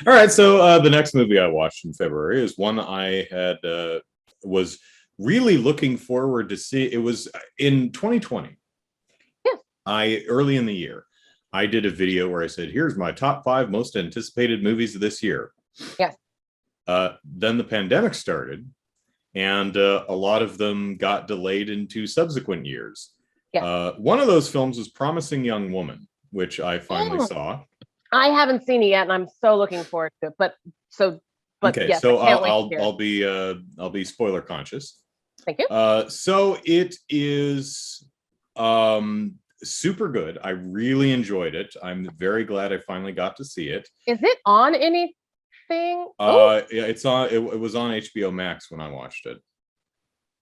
All right, so the next movie I watched in February is one I had was really looking forward to see. It was in 2020. Yeah. I early in the year, I did a video where I said, "Here's my top 5 most anticipated movies of this year." Yes. Then the pandemic started, and a lot of them got delayed into subsequent years. Yes. One of those films was Promising Young Woman, which I finally saw. I haven't seen it yet, and I'm so looking forward to it. But Okay, yes, so I can't wait to I'll I'll be spoiler conscious. Thank you. So it is super good. I really enjoyed it. I'm very glad I finally got to see it. Is it on anything? Yeah, it's on. It was on HBO Max when I watched it.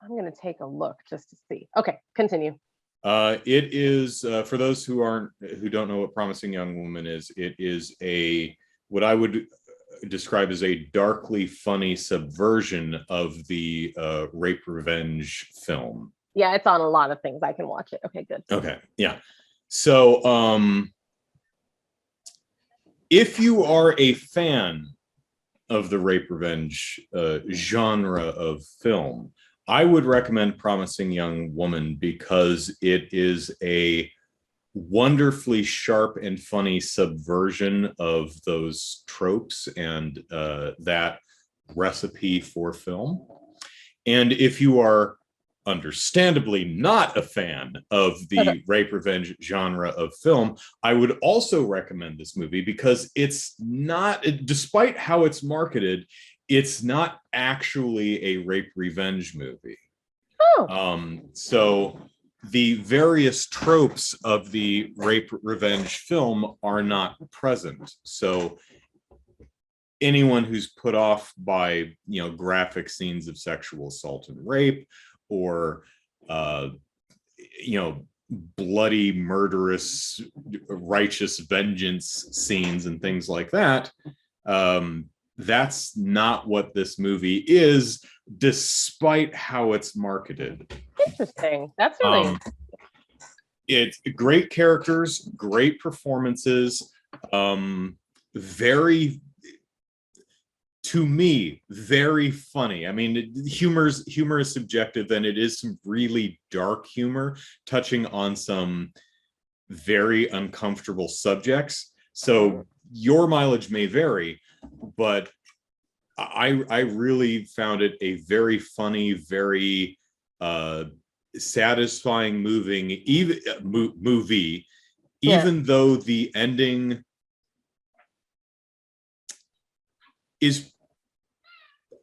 I'm gonna take a look just to see. Okay, continue. It is for those who don't know what Promising Young Woman is. It is a what I would describe as a darkly funny subversion of the rape revenge film. Yeah, it's on a lot of things. I can watch it. Okay, good. Okay, yeah. So, if you are a fan of the rape revenge genre of film, I would recommend Promising Young Woman because it is a wonderfully sharp and funny subversion of those tropes and that recipe for film. And if you are understandably not a fan of the rape revenge genre of film, I would also recommend this movie because it's not, despite how it's marketed, it's not actually a rape revenge movie. So the various tropes of the rape revenge film are not present. So anyone who's put off by graphic scenes of sexual assault and rape, or bloody, murderous, righteous vengeance scenes and things like that, that's not what this movie is, despite how it's marketed. Interesting. That's really it's great characters, great performances, very, to me, very funny. I mean, humor is subjective, and it is some really dark humor touching on some very uncomfortable subjects. So your mileage may vary, but I really found it a very funny, very satisfying, moving movie, even though the ending is,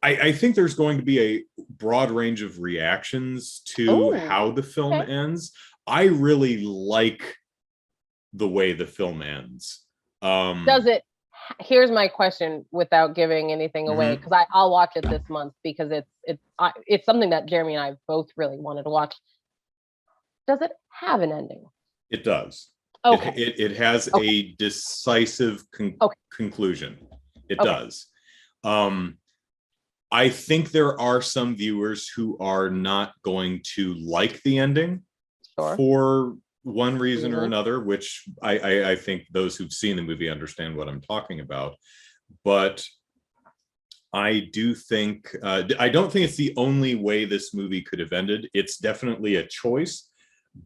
I think there's going to be a broad range of reactions to how the film ends. I really like the way the film ends. Does it? Here's my question, without giving anything away, because I'll watch it this month because it's something that Jeremy and I both really wanted to watch. Does it have an ending? It does. Okay. It has a decisive conclusion. It does. I think there are some viewers who are not going to like the ending for one reason or another, which I think those who've seen the movie understand what I'm talking about. But I do think, I don't think it's the only way this movie could have ended. It's definitely a choice,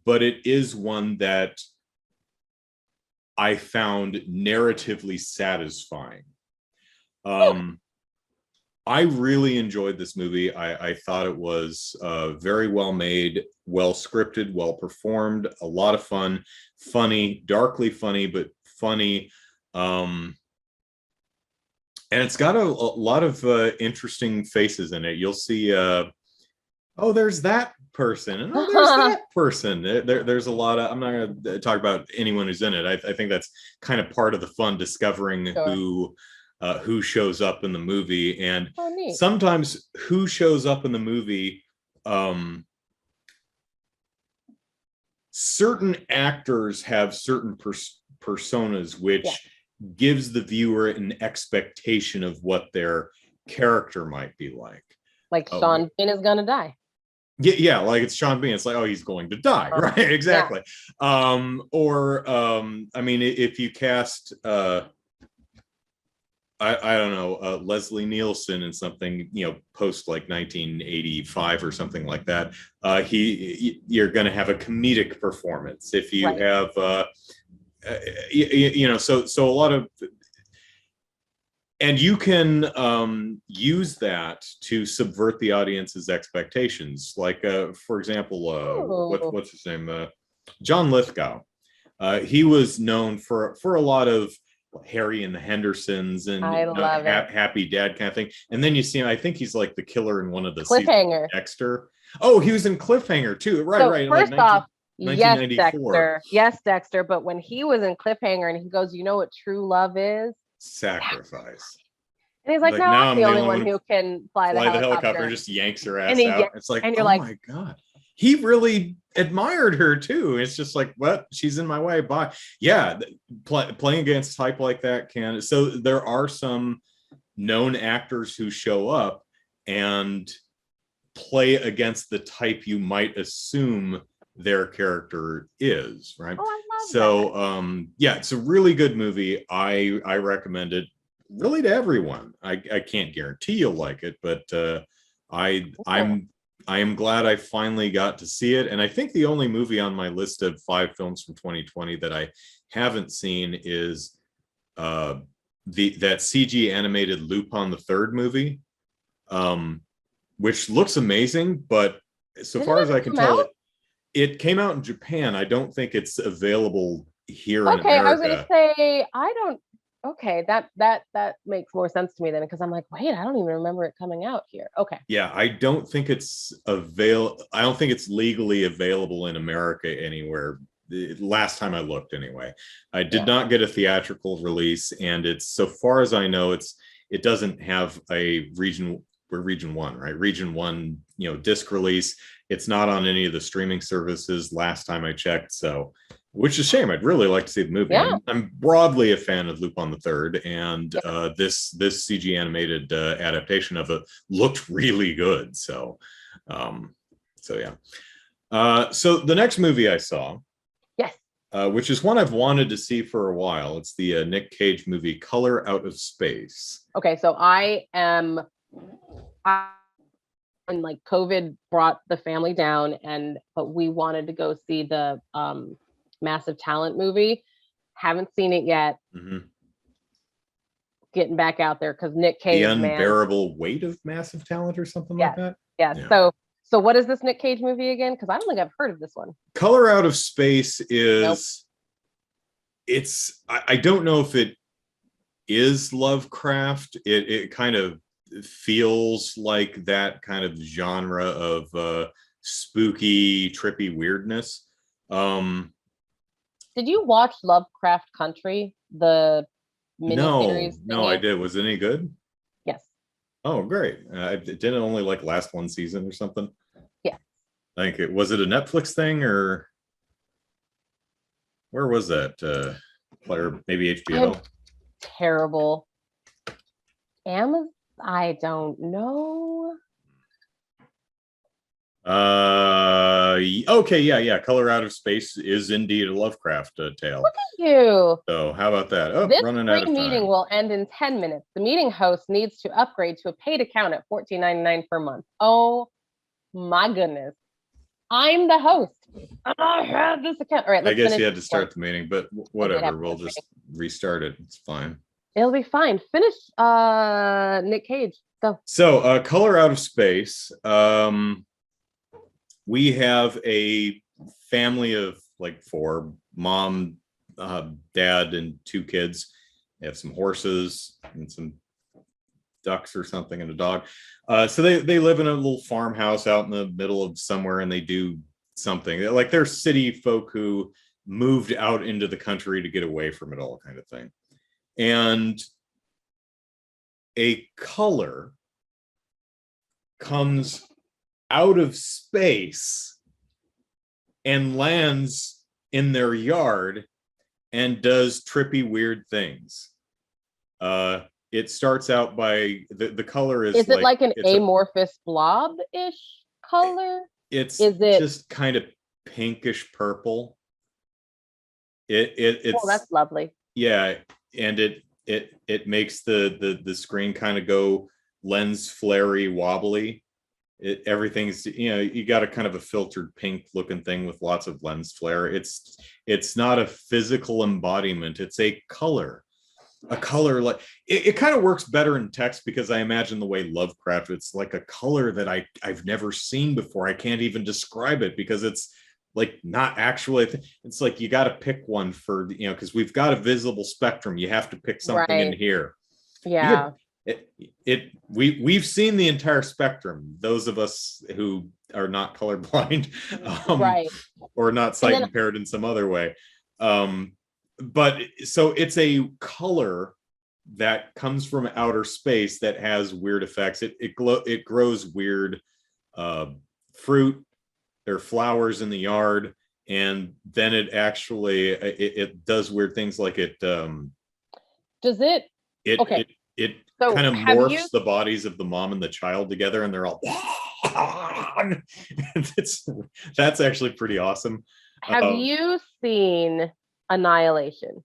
but it is one that I found narratively satisfying. I really enjoyed this movie. I thought it was very well made, well scripted, well performed, a lot of fun, funny, darkly funny, but funny. And it's got a lot of interesting faces in it. You'll see, oh, there's that person, and oh, there's that person. There's a lot of, I'm not going to talk about anyone who's in it. I think that's kind of part of the fun, discovering who shows up in the movie. And sometimes who shows up in the movie, certain actors have certain personas, which gives the viewer an expectation of what their character might be like. Like Sean Bean is gonna die. Yeah, like it's Sean Bean. It's like, oh, he's going to die, right? Exactly. I mean, if you cast I don't know, Leslie Nielsen and something, post like 1985 or something like that. You're going to have a comedic performance. If you Right. have, so a lot of, and you can use that to subvert the audience's expectations. Like, for example, Ooh, what's his name? John Lithgow. He was known for a lot of Harry and the Hendersons and I love it. Happy Dad kind of thing. And then you see him, I think he's like the killer in one of the seasons of Cliffhanger. Dexter. Oh, he was in Cliffhanger too. Right, So right. Like first off, yes, 1994. Dexter. Yes, Dexter. But when he was in Cliffhanger and he goes, you know what true love is? Sacrifice. And he's like, Like, no, I'm now the I'm the only only one one who can fly the the helicopter and helicopter. just yanks her And ass he, out. It's like, and you're oh like, my God. He really admired her too. It's just like, what? She's in my way. Bye. Yeah, playing against type like that can. So there are some known actors who show up and play against the type you might assume their character is, right? oh, I love So that. yeah, it's a really good movie. I recommend it really to everyone. I can't guarantee you'll like it, but Yeah. I am glad I finally got to see it. And I think the only movie on my list of 5 films from 2020 that I haven't seen is that CG animated Lupin the Third movie, which looks amazing, but so Did it far as ever I can come tell, out? it came out in Japan. I don't think it's available here in Okay, I was gonna America. say I don't. Okay, that makes more sense to me then because I'm like, wait, I don't even remember it coming out here. Okay, Yeah, I don't think it's legally available in America anywhere. Last time I looked anyway. I did yeah, not get a theatrical release, and it's, so far as I know, it doesn't have a region, we're region one, right? Region one, disc release. It's not on any of the streaming services last time I checked. So, which is a shame. I'd really like to see the movie. yeah, I'm broadly a fan of Lupin the Third, and yeah. this CG animated adaptation of it looked really good. So, um, yeah. So the next movie I saw, Yes. which is one I've wanted to see for a while, it's the Nick Cage movie Color Out of Space. Okay, so I am. And like COVID brought the family down, but we wanted to go see the Massive Talent movie. Haven't seen it yet. Mm-hmm. Getting back out there because Nick The Cage, man. Unbearable Weight of Massive Talent or something like Yes, that. yes. Yeah. So what is this Nick Cage movie again? Because I don't think I've heard of this one. Color Out of Space Nope. is, I don't know if it is Lovecraft. It kind of feels like that kind of genre of spooky, trippy weirdness. Did you watch Lovecraft Country, the No, miniseries no, I thingy? did. Was it any good? Yes. Oh, great. It didn't only like last one season or something. Yeah. I think was it a Netflix thing, or where was that? Or maybe HBO? I'm terrible. Amazon? I don't know. Okay, yeah. Color Out of Space is indeed a Lovecraft tale. Look at you. So how about that? Oh, This running out free of meeting time. will end in 10 minutes. The meeting host needs to upgrade to a paid account at $14.99 per month. Oh my goodness. I'm the host. I have this account. All right, I let's guess finish you had to this one. start the meeting, but I did have whatever. to We'll start the just meeting. restart it. It's fine. It'll be fine. Finish Nick Cage. Go. So, Color Out of Space. We have a family of like four: mom, dad, and two kids. They have some horses and some ducks or something and a dog. So they live in a little farmhouse out in the middle of somewhere, and they do something like they're city folk who moved out into the country to get away from it all, kind of thing. And a color comes out of space and lands in their yard and does trippy, weird things. It starts out by the color Is it like an amorphous blob-ish color? It's Is it just kind of pinkish purple. Oh, It's that's lovely. yeah, and it makes the screen kind of go lens flary wobbly. Everything's, you got a kind of a filtered pink looking thing with lots of lens flare. It's not a physical embodiment, it's a color. A color like it kind of works better in text, because I imagine the way Lovecraft, it's like a color that I've never seen before. I can't even describe it, because it's like not actually, it's like you got to pick one for, because we've got a visible spectrum, you have to pick something in here. Yeah. We've seen the entire spectrum, those of us who are not colorblind, Right. or not sight impaired in some other way. But so it's a color that comes from outer space that has weird effects. It grows weird fruit or flowers in the yard, and then it actually it does weird things, like it does it okay. It so kind of morphs the bodies of the mom and the child together, and they're all that's actually pretty awesome. Have you seen Annihilation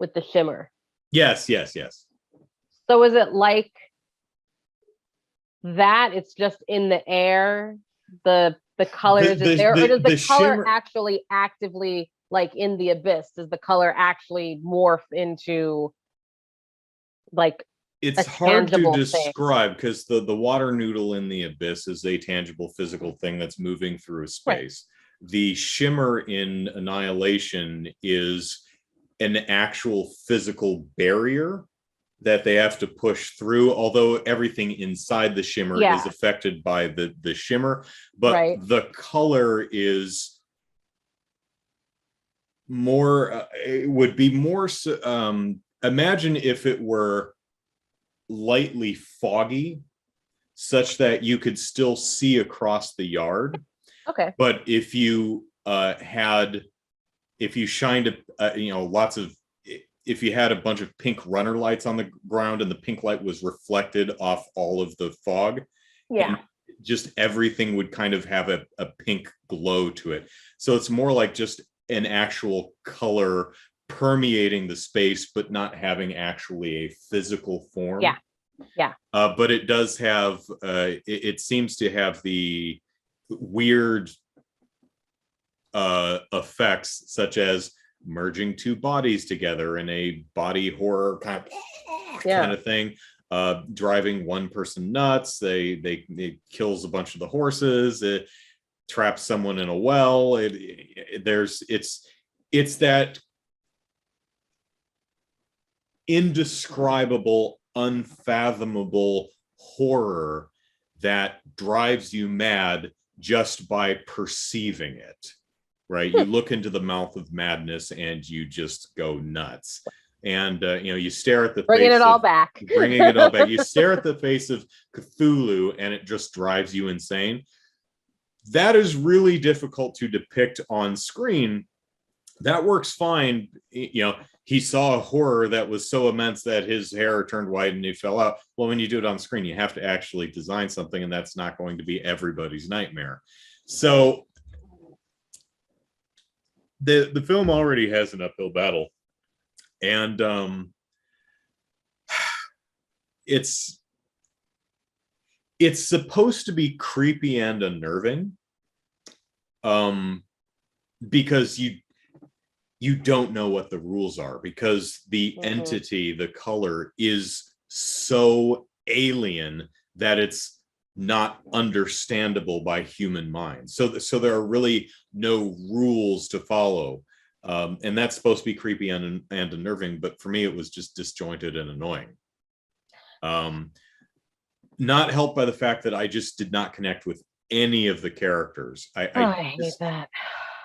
with the shimmer? Yes. So is it like that? It's just in the air, the colors is there, or does the color shimmer actually actively, like in the abyss, does the color actually morph into like it's hard to describe, because the water noodle in the abyss is a tangible physical thing that's moving through space. Right. The shimmer in Annihilation is an actual physical barrier that they have to push through, although everything inside the shimmer is affected by the shimmer, but the color is more, it would be more, imagine if it were lightly foggy, such that you could still see across the yard. Okay. But if you shined if you had a bunch of pink runner lights on the ground, and the pink light was reflected off all of the fog, just everything would kind of have a pink glow to it. So it's more like just an actual color permeating the space, but not having actually a physical form. But it does have it seems to have the weird effects, such as merging two bodies together in a body horror kind of thing, driving one person nuts. It kills a bunch of the horses, it traps someone in a well. It's that indescribable, unfathomable horror that drives you mad just by perceiving it. Right? You look into the mouth of madness and you just go nuts. And you stare at the bringing it all back. You stare at the face of Cthulhu, and it just drives you insane. That is really difficult to depict on screen. That works fine. He saw a horror that was so immense that his hair turned white and he fell out. Well, when you do it on screen, you have to actually design something, and that's not going to be everybody's nightmare. So the film already has an uphill battle, and it's supposed to be creepy and unnerving, because you don't know what the rules are, because the entity, the color, is so alien that it's not understandable by human minds. So there are really no rules to follow, and that's supposed to be creepy and unnerving. But for me, it was just disjointed and annoying. Not helped by the fact that I just did not connect with any of the characters. I hate that.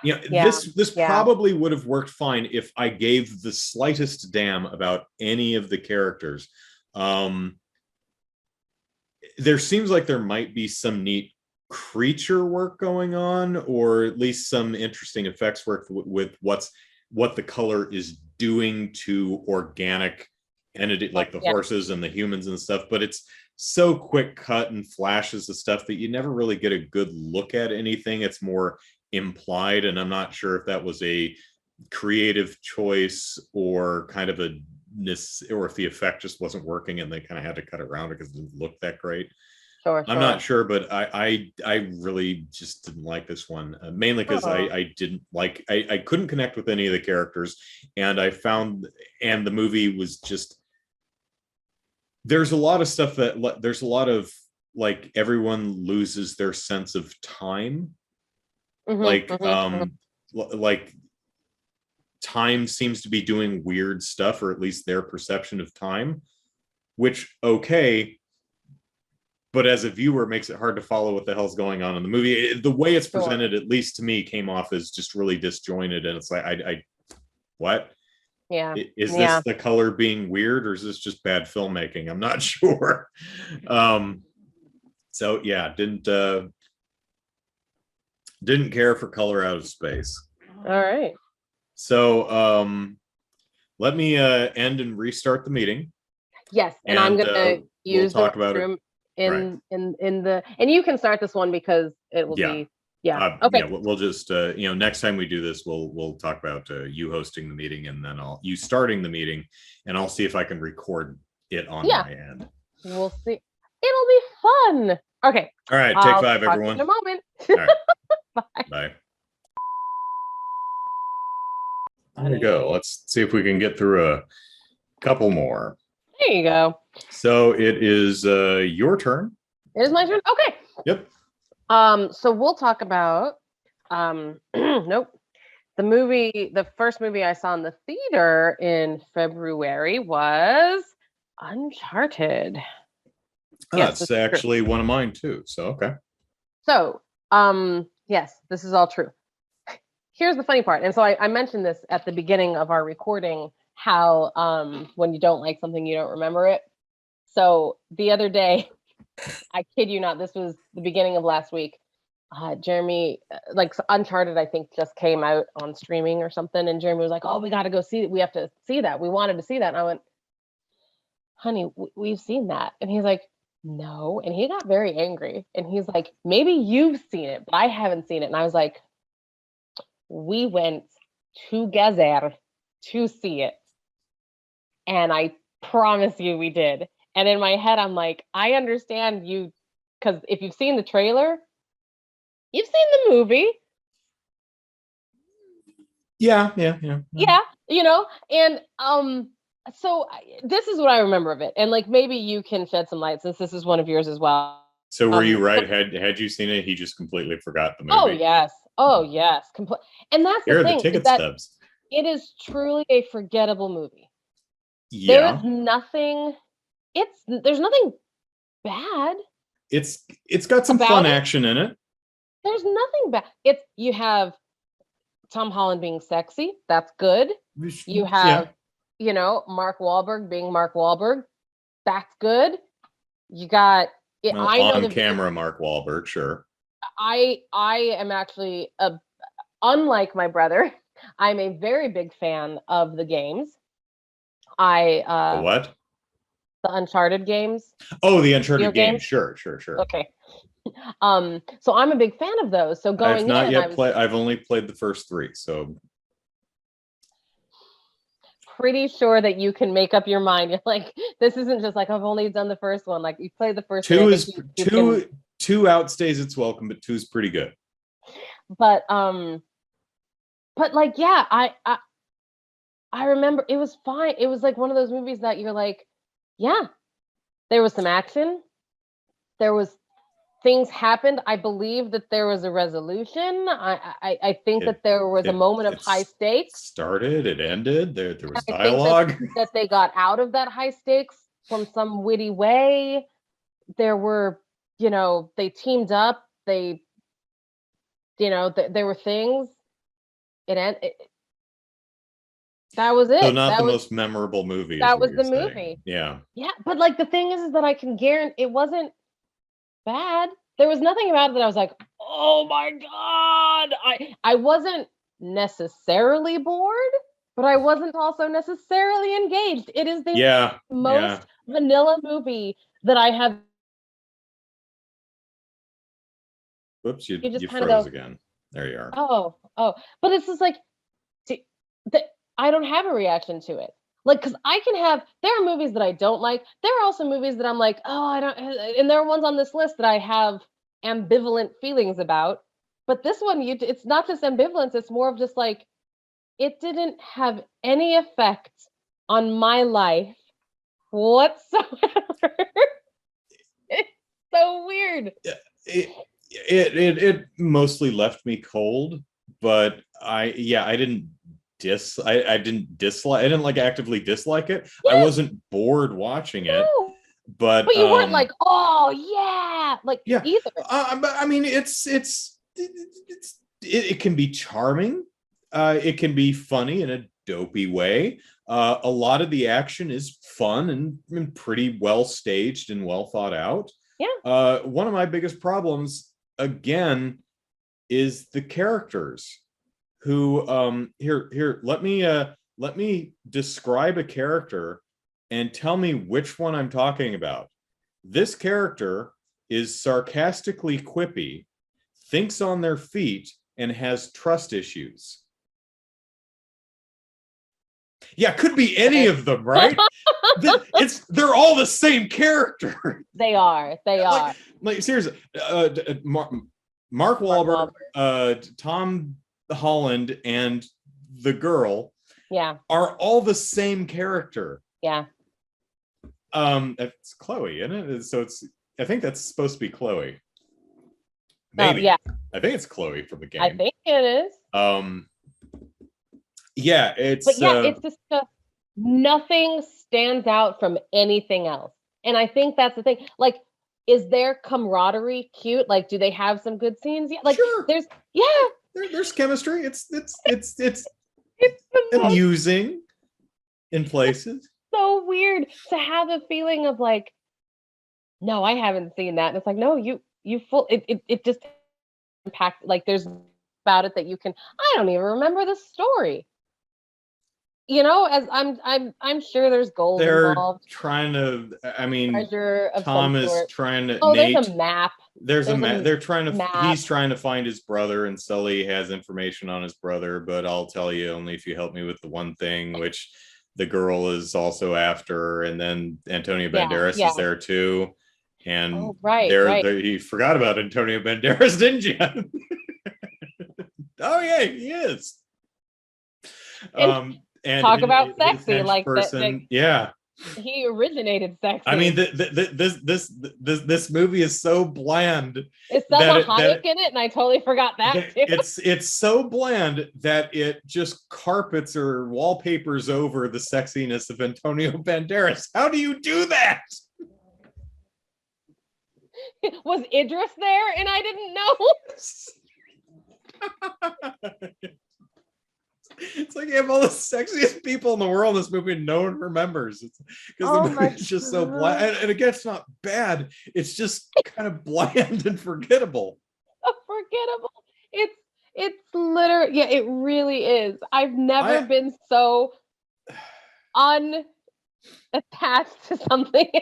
This probably would have worked fine if I gave the slightest damn about any of the characters. There seems like there might be some neat creature work going on, or at least some interesting effects work with what the color is doing to organic entity, like the horses and the humans and stuff. But it's so quick cut and flashes of stuff that you never really get a good look at anything. It's more implied, and I'm not sure if that was a creative choice or kind of a or if the effect just wasn't working and they kind of had to cut around it because it didn't look that great. Sure. I'm not sure, but I really just didn't like this one, mainly because I didn't like, I couldn't connect with any of the characters, and I found, and the movie was just, there's a lot of stuff that, there's a lot of, like, everyone loses their sense of time. Like time seems to be doing weird stuff, or at least their perception of time, which, okay, but as a viewer, it makes it hard to follow what the hell's going on in the movie. The way it's presented, at least to me, came off as just really disjointed, and it's like, I what? Yeah. Is this the color being weird, or is this just bad filmmaking? I'm not sure. So yeah, didn't care for Color Out of Space. All right. So let me end and restart the meeting. Yes, and I'm gonna use the restroom in the, and you can start this one because it will be okay. We'll just next time we do this, we'll talk about you hosting the meeting, and then you starting the meeting, and I'll see if I can record it on my end. We'll see. It'll be fun. Okay. All right. Take 5, everyone. In a moment. All right. Bye. There you go. Let's see if we can get through a couple more. There you go. So it is your turn. It is my turn. Okay. Yep. So we'll talk about nope. The first movie I saw in the theater in February was Uncharted. That's actually one of mine too. So okay. So yes, this is all true. Here's the funny part. And so I mentioned this at the beginning of our recording, how when you don't like something, you don't remember it. So the other day, I kid you not, this was the beginning of last week. Jeremy, like Uncharted, I think just came out on streaming or something. And Jeremy was like, oh, we got to go see it. We have to see that. We wanted to see that. And I went, honey, we've seen that. And he's like, no. And he got very angry. And he's like, maybe you've seen it, but I haven't seen it. And I was like, we went together to see it. And I promise you we did. And in my head, I'm like, I understand you, because if you've seen the trailer, you've seen the movie. Yeah. Yeah, and so this is what I remember of it. And like, maybe you can shed some light since this is one of yours as well. So were you right? Had you seen it, he just completely forgot the movie. Oh yes. And that's Here the are thing. The ticket stubs. It is truly a forgettable movie. Yeah. There's nothing bad. It's got some fun action in it. There's nothing bad. You have Tom Holland being sexy. That's good. You have, Mark Wahlberg being Mark Wahlberg. That's good. You got it. Well, I know on camera, Mark Wahlberg. Sure. I am actually unlike my brother. I'm a very big fan of the games. The what? The Uncharted games. Oh, the Uncharted games. Sure. Okay. So I'm a big fan of those. So going I've only played the first 3, so pretty sure that you can make up your mind. You're like, this isn't just like I've only done the first one. Like you played the first 2 is two outstays its welcome, but 2 is pretty good. But like, yeah, I remember it was fine. It was like one of those movies that you're like, yeah, there was some action. There was things happened. I believe that there was a resolution. I think that there was a moment of high stakes. Started, it ended. There was dialogue. That they got out of that high stakes from some witty way. There were, they teamed up. They, there were things. That was it. So not the most memorable movie. That was the movie. Yeah. Yeah, but like the thing is that I can guarantee it wasn't bad. There was nothing about it that I was like, oh my God. I wasn't necessarily bored, but I wasn't also necessarily engaged. It is the most vanilla movie that I have. Whoops, you froze again. There you are. Oh, but it's just like, I don't have a reaction to it. Like, because there are movies that I don't like. There are also movies that I'm like, oh, I don't, and there are ones on this list that I have ambivalent feelings about. But this one, it's not just ambivalence, it's more of just like, it didn't have any effect on my life whatsoever. It's so weird. It mostly left me cold, but I didn't I didn't dislike, I didn't like actively dislike it. Yeah. I wasn't bored watching it, but you weren't like, oh yeah, like yeah, either. But I mean, it can be charming. It can be funny in a dopey way. A lot of the action is fun and pretty well staged and well thought out. Yeah. One of my biggest problems, again, is the characters. Who here? Let me describe a character and tell me which one I'm talking about. This character is sarcastically quippy, thinks on their feet, and has trust issues. Yeah, could be any of them, right? They're all the same character. They are. Like seriously, Mark Wahlberg, Tom Holland, and the girl, are all the same character. Yeah. It's Chloe, isn't it? So I think that's supposed to be Chloe. Maybe. Yeah. I think it's Chloe from the game. I think it is. Yeah, it's. But yeah, it's just nothing stands out from anything else, and I think that's the thing. Like, is their camaraderie cute? Like, do they have some good scenes? Yeah, like sure. There's chemistry. It's amusing in places. So weird to have a feeling of like, no, I haven't seen that. And it's like, no, you it just impact, like there's about it that you can, I don't even remember the story. You know, as I'm sure there's gold involved. They're trying to, I mean, treasure of Tom is trying to. There's a map. There's a map. They're trying to. He's trying to find his brother, and Sully has information on his brother. But I'll tell you only if you help me with the one thing, which the girl is also after. And then Antonio Banderas is there too. And he forgot about Antonio Banderas, didn't you? Oh yeah, he is. And talk about sexy, like person. Yeah. He originated sexy. I mean, this movie is so bland. Is Selma Hayek in it? And I totally forgot that too. It's so bland that it just carpets or wallpapers over the sexiness of Antonio Banderas. How do you do that? Was Idris there and I didn't know? It's like you have all the sexiest people in the world in this movie and no one remembers. It's because the movie's just so bland. And again, it's not bad. It's just kind of bland and forgettable. Forgettable. It's literally, it really is. I've never been so unattached to something in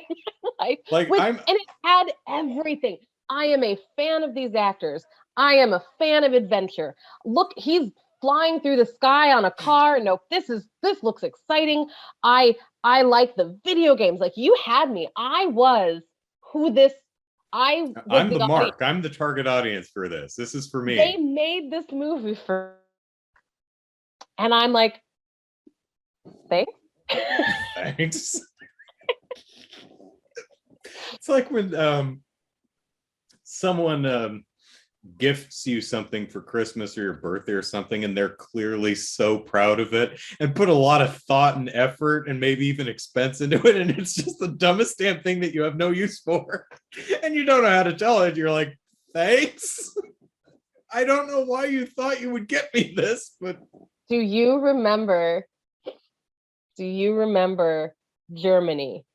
my life. And it had everything. I am a fan of these actors. I am a fan of adventure. Look, he's flying through the sky on a car. No, this looks exciting. I like the video games. Like, you had me. I'm the mark. Audience. I'm the target audience for this. This is for me. They made this movie and I'm like, thanks. Thanks. It's like when someone gifts you something for Christmas or your birthday or something, and they're clearly so proud of it and put a lot of thought and effort and maybe even expense into it, and it's just the dumbest damn thing that you have no use for, and you don't know how to tell it. You're like, thanks. I don't know why you thought you would get me this, but do you remember Germany?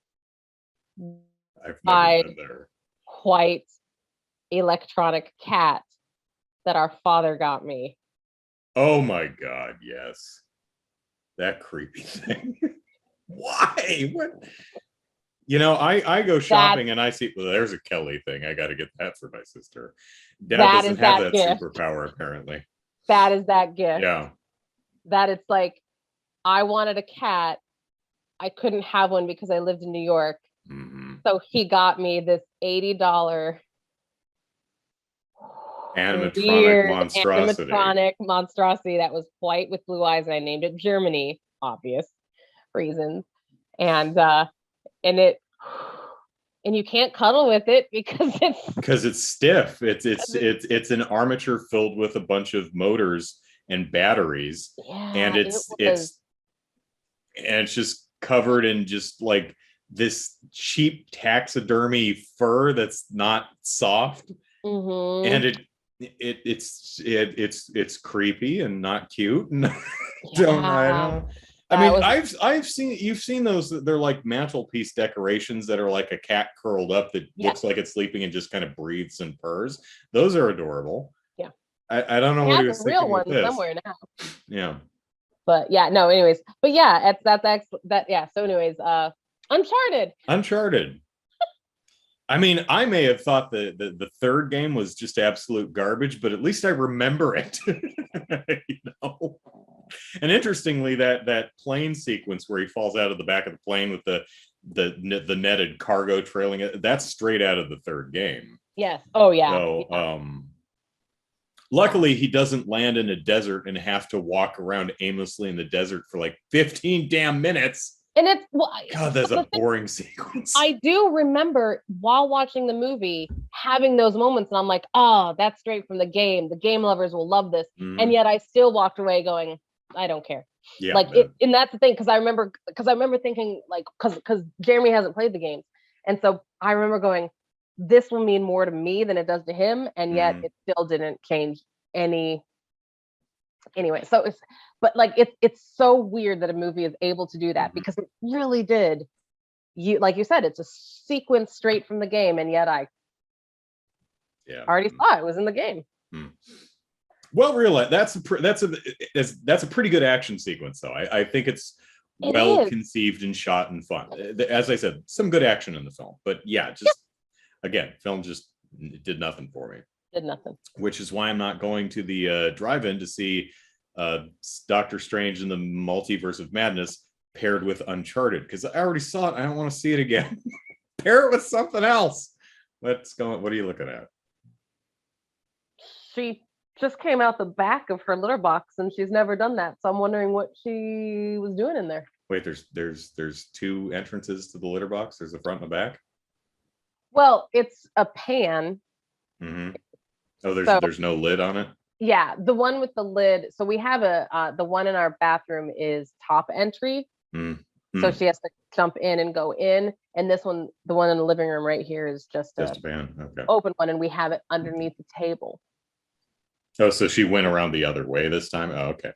I've never been there. White electronic cat that our father got me. Oh my God, yes. That creepy thing. Why? What? You know, I go shopping and I see, well, there's a Kelly thing. I got to get that for my sister. Dad doesn't have that superpower, apparently. That is that gift. Yeah. That it's like, I wanted a cat I couldn't have one because I lived in New York. Mm-hmm. So he got me this $80 Animatronic weird monstrosity. animatronic monstrosity that was white with blue eyes, and I named it Germany, obvious reasons. And it and you can't cuddle with it because it's stiff. It's an armature filled with a bunch of motors and batteries, and yeah, it it's was. and it's just covered in just like this cheap taxidermy fur that's not soft, and Mm-hmm. it's creepy and not cute. And I Yeah, don't. I that mean, was. I've seen you've seen those. They're like mantelpiece decorations that are like a cat curled up that Yeah, looks like it's sleeping and just kind of breathes and purrs. Those are adorable. yeah. I don't know I what he have a was real thinking with one this. somewhere now. Yeah, But yeah, no. Anyways, but yeah, it's that. Yeah. So, anyways, Uncharted. Uncharted. I mean, I may have thought the third game was just absolute garbage, but at least I remember it. You know. And interestingly, that plane sequence where he falls out of the back of the plane with the netted cargo trailing it, that's straight out of the third game. Yes. Oh yeah. So Yeah. luckily he doesn't land in a desert and have to walk around aimlessly in the desert for like 15 damn minutes. And it's well, God, that's a boring sequence. I do remember while watching the movie having those moments, and I'm like, oh, that's straight from the game. The game lovers will love this. Mm-hmm. And yet I still walked away going, I don't care. Yeah, like it, and that's the thing, because I remember thinking, like, because Jeremy hasn't played the games, and so I remember going, this will mean more to me than it does to him, and yet it still didn't change any. Anyway, so it's, but like it's so weird that a movie is able to do that, because it really did. You, like you said, it's a sequence straight from the game, and yet I already saw it was in the game. Well, realize that's a pretty good action sequence, though. I think it's well conceived and shot and fun. As I said, some good action in the film, but yeah, just again, film just did nothing for me. Did nothing. Which is why I'm not going to the drive-in to see Doctor Strange and the Multiverse of Madness paired with Uncharted, because I already saw it. I don't want to see it again. Pair it with something else. What are you looking at? She just came out the back of her litter box, and she's never done that. So I'm wondering what she was doing in there. Wait, there's two entrances to the litter box. There's the front and the back. Well, it's a pan. Mm-hmm. Oh, there's no lid on it? Yeah, the one with the lid. So we have the one in our bathroom is top entry. So she has to jump in and go in. And this one, the one in the living room right here, is just a pan. Okay. Open one, and we have it underneath the table. Oh, so she went around the other way this time? Oh, okay.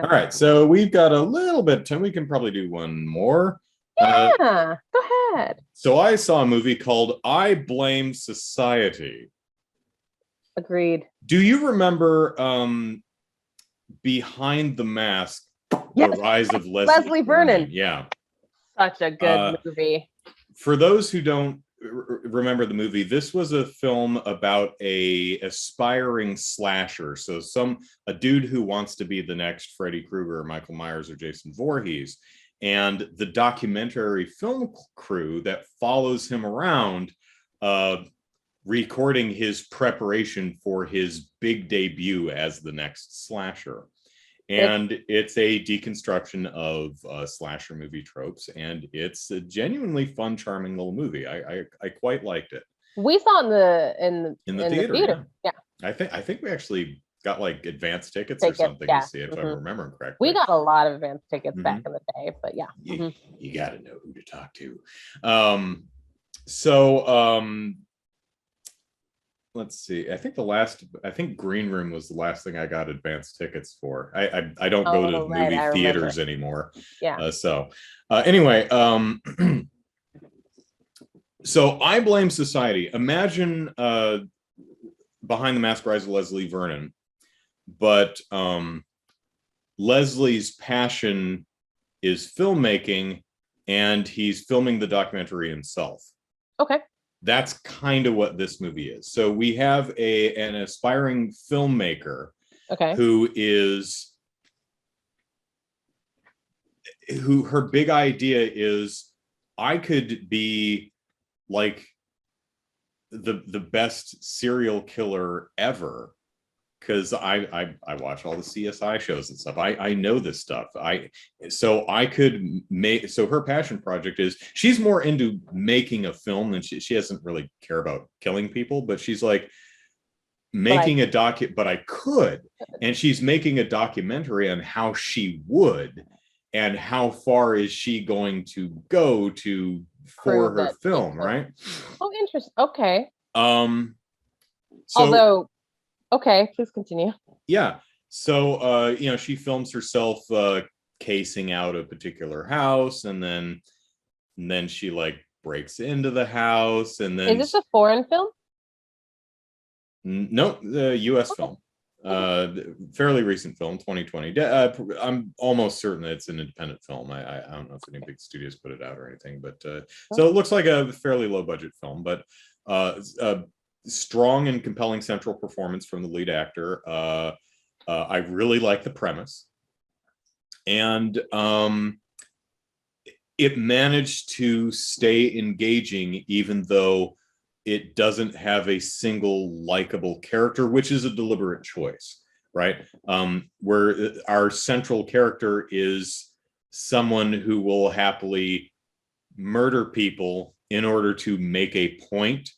All right, so we've got a little bit of time. We can probably do one more. Yeah, go ahead. So I saw a movie called I Blame Society. Agreed. Do you remember Behind the Mask, The Rise of Leslie Vernon? Yeah. Such a good movie. For those who don't remember the movie, this was a film about a aspiring slasher. So a dude who wants to be the next Freddy Krueger, or Michael Myers, or Jason Voorhees. And the documentary film crew that follows him around recording his preparation for his big debut as the next slasher. And it's a deconstruction of slasher movie tropes, and it's a genuinely fun, charming little movie. I quite liked it. We saw it in the theater. Yeah. I think we actually got like advance tickets or something to see it, if I remember correctly. We got a lot of advance tickets back in the day, but yeah. You got to know who to talk to. Let's see. I think Green Room was the last thing I got advance tickets for. I don't go to movie theaters anymore. Yeah. Anyway, so I Blame Society. Imagine Behind the Mask, Rise of Leslie Vernon, but Leslie's passion is filmmaking, and he's filming the documentary himself. Okay. That's kind of what this movie is. So we have an aspiring filmmaker who is who her big idea is, I could be like the best serial killer ever, because I watch all the CSI shows and stuff. I know this stuff. So I could make, so her passion project is, she's more into making a film than she doesn't really care about killing people, but she's like making a but I could, and she's making a documentary on how she would, and how far is she going to go to for her film, right? Oh, interesting. Okay. So, although, okay, please continue. Yeah. So, you know, she films herself casing out a particular house, and then she like breaks into the house, and then is this a foreign film? No, the U.S. film. Fairly recent film, 2020. I'm almost certain that it's an independent film. I don't know if any big studios put it out or anything, but so it looks like a fairly low budget film, but a strong and compelling central performance from the lead actor. I really like the premise, and it managed to stay engaging even though it doesn't have a single likable character, which is a deliberate choice, right? Where our central character is someone who will happily murder people in order to make a point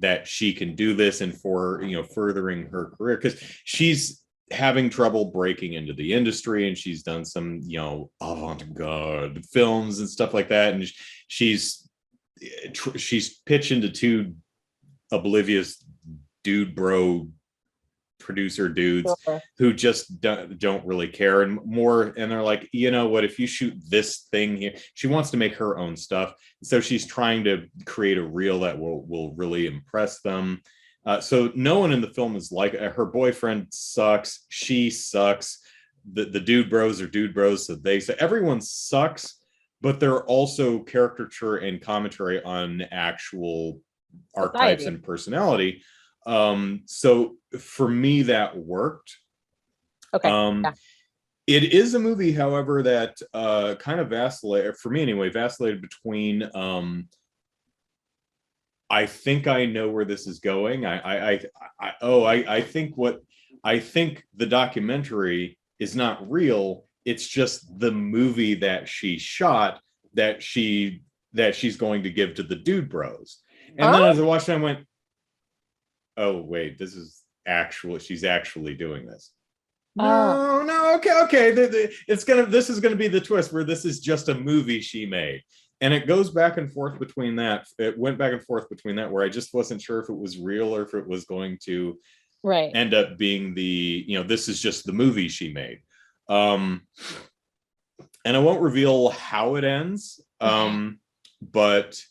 that she can do this, and for, you know, furthering her career, because she's having trouble breaking into the industry, and she's done some, you know, avant-garde films and stuff like that, and she's pitching to two oblivious dude bro producer dudes who just don't really care, and they're like, you know what, if you shoot this thing here, she wants to make her own stuff, so she's trying to create a reel that will really impress them. So no one in the film is like, her boyfriend sucks, she sucks, the dude bros are dude bros, so everyone sucks, but they're also caricature and commentary on actual archetypes and personality. So for me, that worked. Okay. It is a movie, however, that kind of vacillated, for me anyway, vacillated between I think I know where this is going. I think the documentary is not real. It's just the movie that she shot that she's going to give to the dude bros. And then as I watched it, I went, oh wait, this is she's actually doing this. No, okay. This is gonna be the twist where this is just a movie she made. And it goes back and forth between that. It went back and forth between that, where I just wasn't sure if it was real or if it was going to end up being this is just the movie she made. And I won't reveal how it ends, but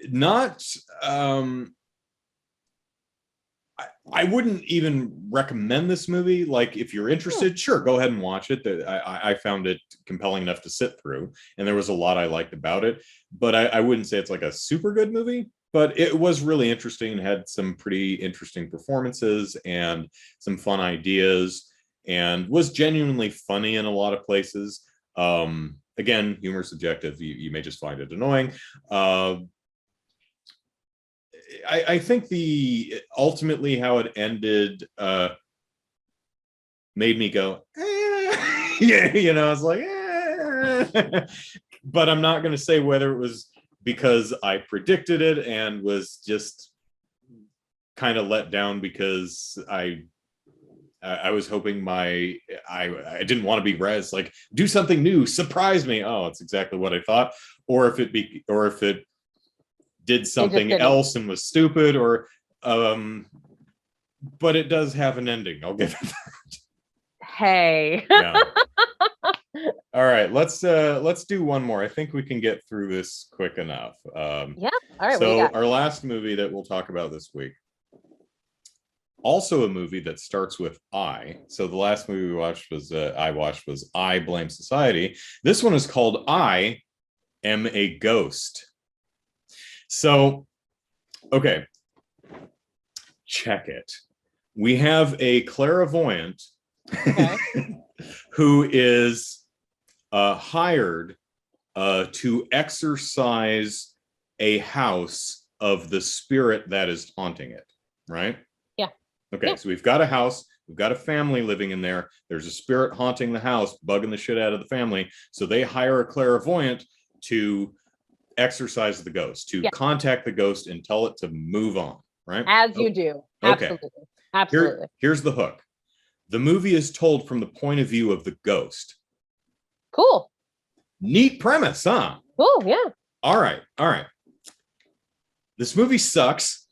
not I wouldn't even recommend this movie. Like, if you're interested, sure, go ahead and watch it. I found it compelling enough to sit through, and there was a lot I liked about it. But I wouldn't say it's like a super good movie, but it was really interesting and had some pretty interesting performances and some fun ideas, and was genuinely funny in a lot of places. Again, humor is subjective. You may just find it annoying. I think ultimately how it ended made me go, yeah, you know, I was like, but I'm not going to say whether it was because I predicted it and was just kind of let down because I was hoping I didn't want to be res, like, do something new, surprise me. Oh, it's exactly what I thought. Or if it did something else and was stupid, or but it does have an ending, I'll give it that. Hey. Yeah. All right, let's do one more. I think we can get through this quick enough. Yeah. All right. So our last movie that we'll talk about this week, also a movie that starts with I. So the last movie I watched was I Blame Society. This one is called I Am a Ghost. So, okay, check it. We have a clairvoyant who is hired to exorcise a house of the spirit that is haunting it, right? Yeah. Okay, so we've got a house, we've got a family living in there. There's a spirit haunting the house, bugging the shit out of the family. So they hire a clairvoyant to exorcise the ghost, to contact the ghost and tell it to move on, right? As you do. Okay. Absolutely. Here's the hook. The movie is told from the point of view of the ghost. Cool. Neat premise, huh? Cool, yeah. All right. This movie sucks.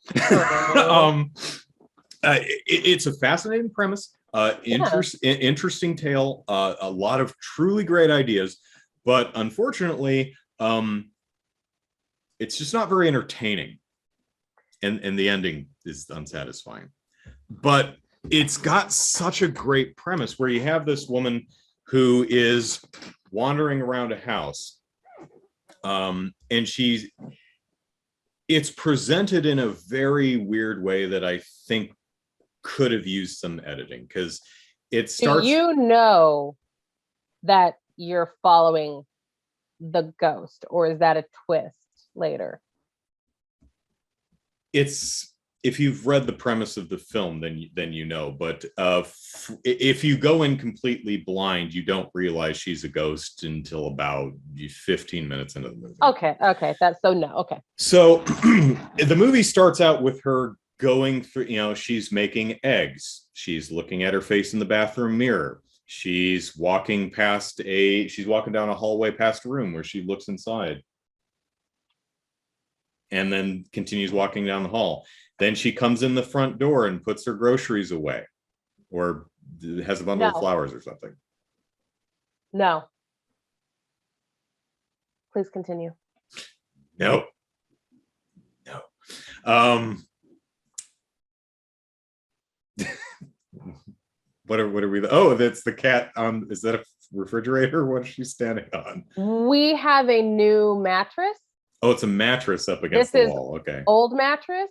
It's a fascinating premise, interesting tale, a lot of truly great ideas, but unfortunately, it's just not very entertaining, and the ending is unsatisfying. But it's got such a great premise where you have this woman who is wandering around a house, and it's presented in a very weird way that I think could have used some editing, because it starts. Do you know that you're following the ghost, or is that a twist later? It's, if you've read the premise of the film, then you know. But if you go in completely blind, you don't realize she's a ghost until about 15 minutes into the movie. Okay, that's so no. Okay. So the movie starts out with her going through, she's making eggs. She's looking at her face in the bathroom mirror. She's walking down a hallway past a room where she looks inside. And then continues walking down the hall. Then she comes in the front door and puts her groceries away, or has a bundle of flowers or something. No. Please continue. No. What are we? Oh, that's the cat. Is that a refrigerator? What is she standing on? We have a new mattress. Oh, it's a mattress up against the wall. Okay. Old mattress,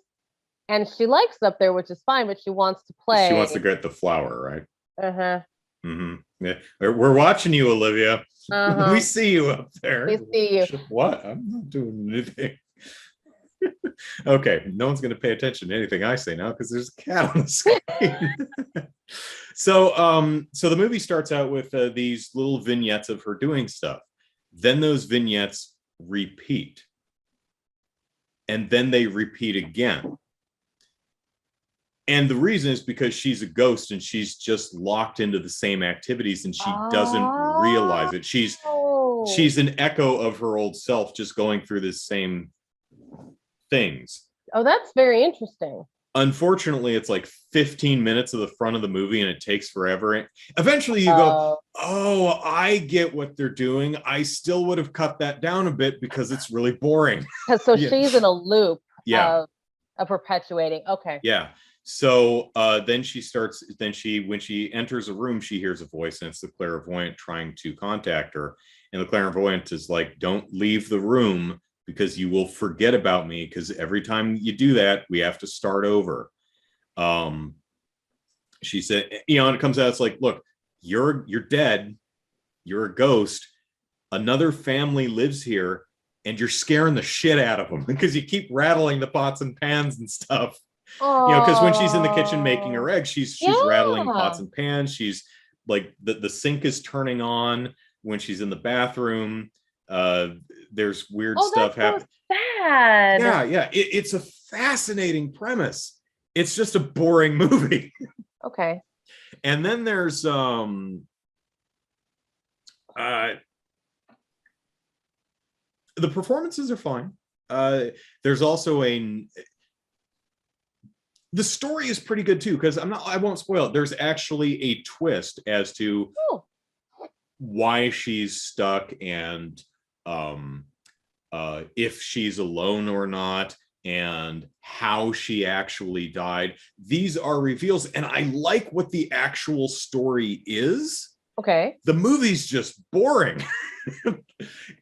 and she likes up there, which is fine, but she wants to play. She wants to get the flower, right? Uh-huh. Mm-hmm. Yeah. We're watching you, Olivia. Uh-huh. We see you up there. We see you. What? I'm not doing anything. Okay, no one's going to pay attention to anything I say now because there's a cat on the screen. So the movie starts out with these little vignettes of her doing stuff. Then those vignettes repeat. And then they repeat again. And the reason is because she's a ghost and she's just locked into the same activities and she doesn't realize it. She's an echo of her old self, just going through the same things. Oh, that's very interesting. Unfortunately, it's like 15 minutes of the front of the movie and it takes forever. Eventually you go, oh, I get what they're doing. I still would have cut that down a bit because it's really boring. So she's in a loop of perpetuating. Okay. Yeah. So when she enters a room, she hears a voice and it's the clairvoyant trying to contact her. And the clairvoyant is like, don't leave the room because you will forget about me, because every time you do that, we have to start over. She said, and it comes out, it's like, look, you're dead. You're a ghost. Another family lives here and you're scaring the shit out of them because you keep rattling the pots and pans and stuff. Because when she's in the kitchen making her eggs, she's rattling pots and pans. She's like, the sink is turning on when she's in the bathroom. There's weird stuff happening. Sad. Yeah. It's a fascinating premise. It's just a boring movie. Okay. And then there's the performances are fine. There's also the story is pretty good too, because I won't spoil it. There's actually a twist as to why she's stuck and if she's alone or not, and how she actually died. These are reveals, and I like what the actual story is. Okay. The movie's just boring.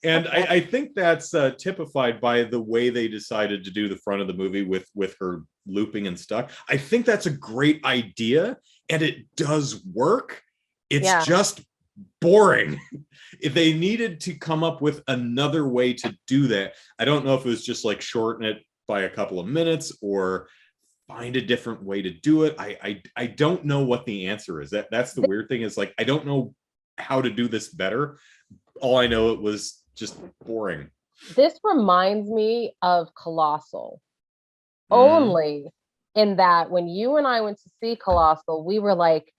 And I think that's typified by the way they decided to do the front of the movie with her looping and stuck. I think that's a great idea, and it does work. It's just boring. If they needed to come up with another way to do that, I don't know if it was just like shorten it by a couple of minutes or find a different way to do it. I don't know what the answer is. That's the weird thing, is like I don't know how to do this better. All I know, it was just boring. This reminds me of Colossal, only in that when you and I went to see Colossal, we were like,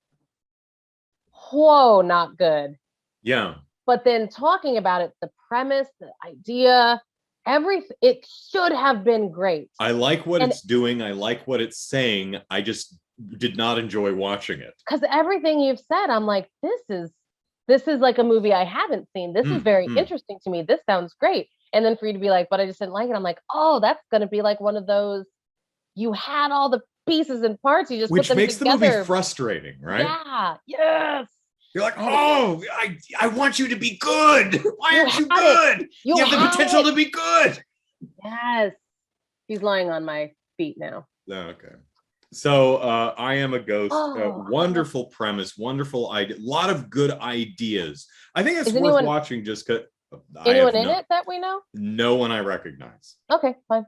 whoa, not good. Yeah. But then talking about it, the premise, the idea, everything, it should have been great. I like what it's doing. I like what it's saying. I just did not enjoy watching it. Because everything you've said, I'm like, this is like a movie I haven't seen. This is very interesting to me. This sounds great. And then for you to be like, but I just didn't like it. I'm like, oh, that's going to be like one of those, you had all the pieces and parts, you just which put them makes together. The movie frustrating, right? Yeah. Yes. You're like, oh, I want you to be good. Why aren't you good? You have the potential to be good. Yes. He's lying on my feet now. Okay. So I Am a Ghost. Wonderful premise, wonderful idea, a lot of good ideas. I think it's worth watching just because. Anyone in it that we know? No one I recognize. Okay, fine.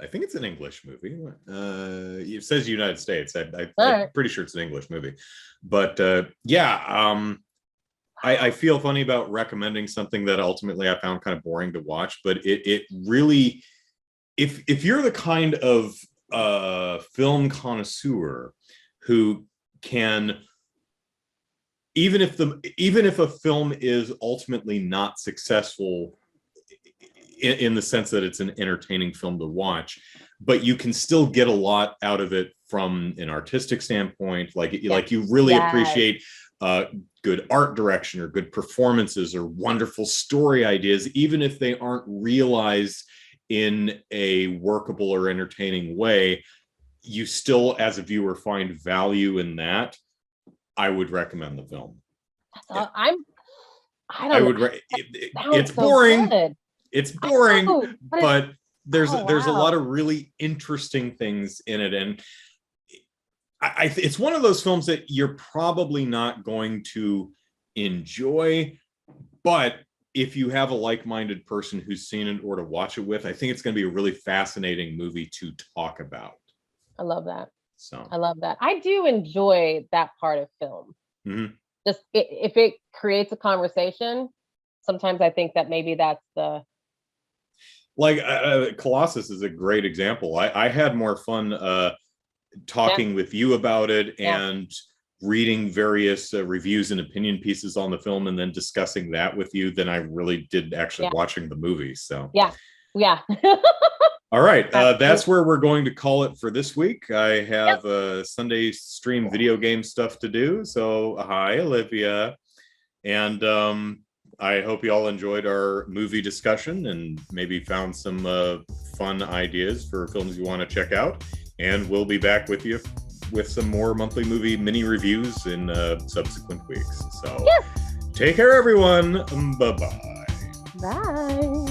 I think it's an English movie. It says United States. I'm pretty sure it's an English movie. But I feel funny about recommending something that ultimately I found kind of boring to watch. But it really, if you're the kind of film connoisseur who can, even if a film is ultimately not successful in the sense that it's an entertaining film to watch, but you can still get a lot out of it from an artistic standpoint. Like you really appreciate good art direction or good performances or wonderful story ideas, even if they aren't realized in a workable or entertaining way, you still, as a viewer, find value in that. I would recommend the film. It's boring. Good. It's boring, but there's a lot of really interesting things in it, and it's one of those films that you're probably not going to enjoy, but if you have a like-minded person who's seen it or to watch it with, I think it's going to be a really fascinating movie to talk about. I love that. So I love that. I do enjoy that part of film. Mm-hmm. Just if it creates a conversation, sometimes I think that maybe that's the. Like Colossus is a great example. I had more fun talking with you about it and reading various reviews and opinion pieces on the film and then discussing that with you than I really did actually watching the movie. So yeah. All right, that's where we're going to call it for this week. I have Sunday stream video game stuff to do. So hi, Olivia. And I hope you all enjoyed our movie discussion and maybe found some fun ideas for films you want to check out. And we'll be back with you with some more monthly movie mini reviews in subsequent weeks. So take care, everyone. Bye-bye. Bye.